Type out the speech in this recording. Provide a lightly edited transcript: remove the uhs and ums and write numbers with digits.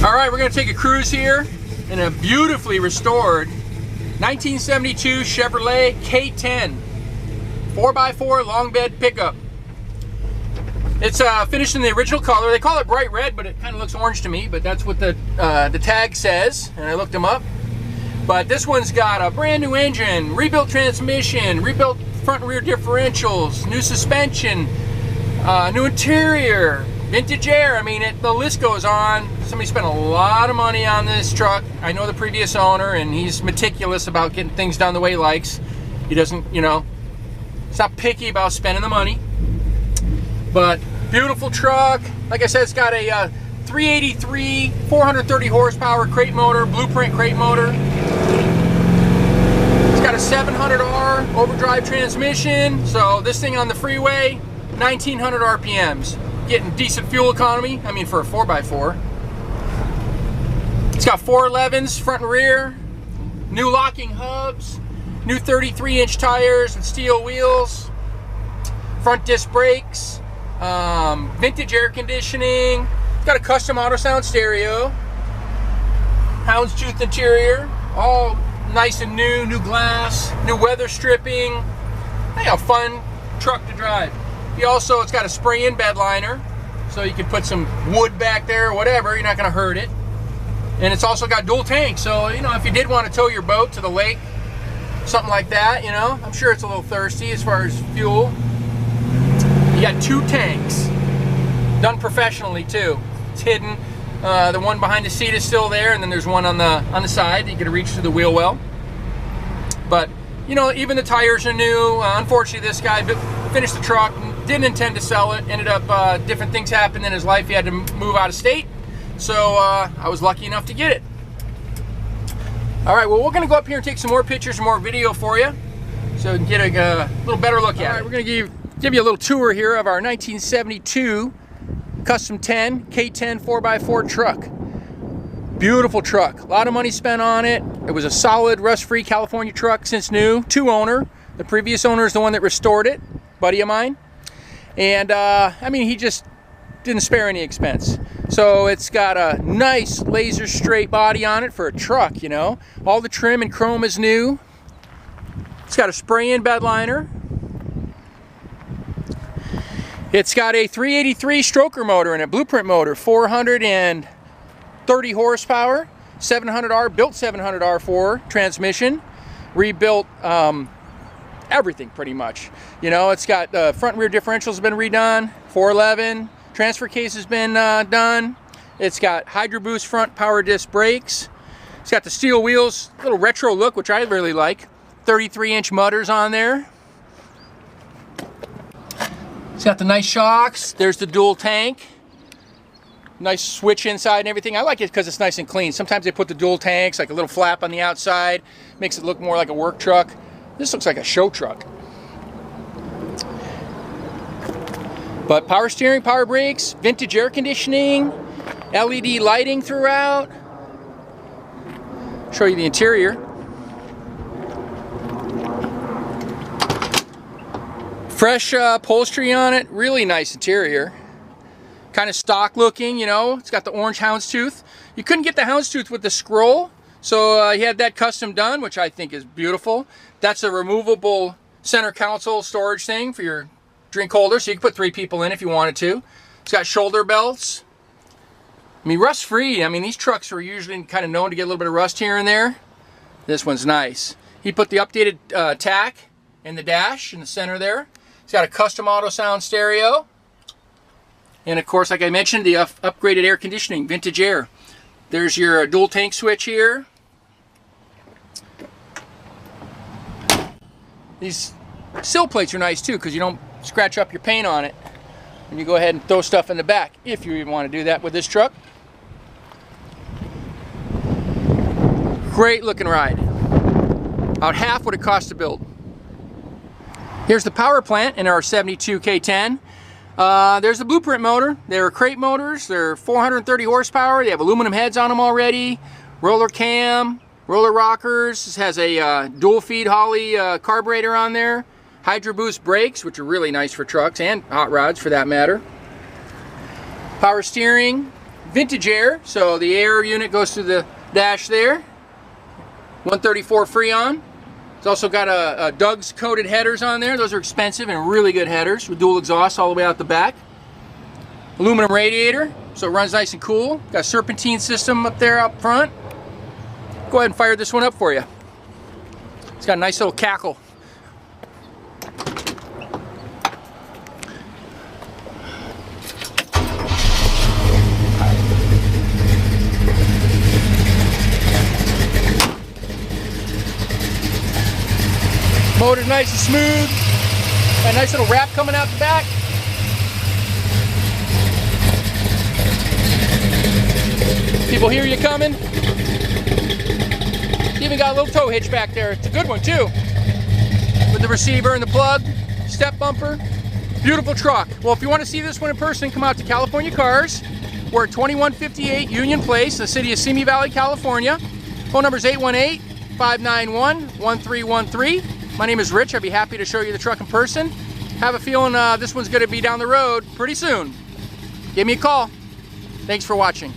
Alright, we're going to take a cruise here in a beautifully restored 1972 Chevrolet K10 4x4 long bed pickup. It's finished in the original color. They call it bright red, but it kind of looks orange to me, but that's what the tag says, and I looked them up. But this one's got a brand new engine, rebuilt transmission, rebuilt front and rear differentials, new suspension, new interior, vintage air. I mean, the list goes on. Somebody spent a lot of money on this truck. I know the previous owner, and he's meticulous about getting things done the way he likes. He doesn't, you know, he's not picky about spending the money. But beautiful truck. Like I said, it's got a 383, 430 horsepower crate motor, blueprint crate motor. It's got a 700R overdrive transmission. So this thing on the freeway, 1900 RPMs. Getting decent fuel economy, I mean, for a 4x4. It's got 411s front and rear, new locking hubs, new 33-inch tires and steel wheels, front disc brakes, vintage air conditioning. It's got a custom auto sound stereo, Houndstooth interior, all nice and new glass, new weather stripping. A fun truck to drive. It's got a spray-in bedliner, so you can put some wood back there or whatever. You're not going to hurt it. And it's also got dual tanks, so you know, if you did want to tow your boat to the lake, something like that, you know, I'm sure it's a little thirsty as far as fuel. You got two tanks, done professionally too. It's hidden. The one behind the seat is still there, and then there's one on the side that you can reach through the wheel well. But you know, even the tires are new. Unfortunately, this guy finished the truck, didn't intend to sell it. Ended up different things happened in his life. He had to move out of state, so I was lucky enough to get it. All right, well, we're gonna go up here and take some more pictures, more video for you, so we can get a little better look at it. All right, we're gonna give you a little tour here of our 1972 Custom 10 K10 4x4 truck. Beautiful truck, a lot of money spent on it. It was a solid rust-free California truck since new, two owner. The previous owner is the one that restored it, buddy of mine. And I mean, he just didn't spare any expense. So it's got a nice laser straight body on it for a truck, you know. All the trim and chrome is new. It's got a spray-in bedliner. It's got a 383 stroker motor and a blueprint motor, 430 horsepower, 700R, built 700R4 transmission, rebuilt everything pretty much. You know, it's got front and rear differentials have been redone, 411, transfer case has been done. It's got Hydroboost front power disc brakes. It's got the steel wheels, a little retro look, which I really like. 33-inch mudders on there. It's got the nice shocks. There's the dual tank. Nice switch inside and everything. I like it because it's nice and clean. Sometimes they put the dual tanks, like a little flap on the outside. Makes it look more like a work truck. This looks like a show truck. But power steering, power brakes, vintage air conditioning, LED lighting throughout. Show you the interior. Fresh upholstery on it, really nice interior. Kind of stock looking, you know. It's got the orange Houndstooth. You couldn't get the Houndstooth with the scroll, so he had that custom done, which I think is beautiful. That's a removable center console storage thing for your drink holder, so you can put 3 people in if you wanted to. It's got shoulder belts. I mean, rust free. I mean, these trucks are usually kind of known to get a little bit of rust here and there. This one's nice. He put the updated tack in the dash in the center there. It's got a custom auto sound stereo. And of course, like I mentioned, the upgraded air conditioning, vintage air. There's your dual tank switch here. These sill plates are nice too, because you don't scratch up your paint on it. And you go ahead and throw stuff in the back, if you even want to do that with this truck. Great looking ride. About half what it cost to build. Here's the power plant in our 72 K10. There's the blueprint motor. They're crate motors. They're 430 horsepower. They have aluminum heads on them already. Roller cam, roller rockers. This has a dual feed Holley carburetor on there. Hydroboost brakes, which are really nice for trucks and hot rods for that matter. Power steering, vintage air, so the air unit goes through the dash there. 134 Freon. It's also got a Doug's coated headers on there. Those are expensive and really good headers with dual exhaust all the way out the back. Aluminum radiator, so it runs nice and cool. Got a serpentine system up there up front. Go ahead and fire this one up for you. It's got a nice little cackle. Motor's nice and smooth. Got a nice little wrap coming out the back. People hear you coming. Even got a little tow hitch back there. It's a good one too. With the receiver and the plug, step bumper. Beautiful truck. Well, if you want to see this one in person, come out to California Cars. We're at 2158 Union Place, the city of Simi Valley, California. Phone number is 818-591-1313. My name is Rich. I'd be happy to show you the truck in person. Have a feeling this one's going to be down the road pretty soon. Give me a call. Thanks for watching.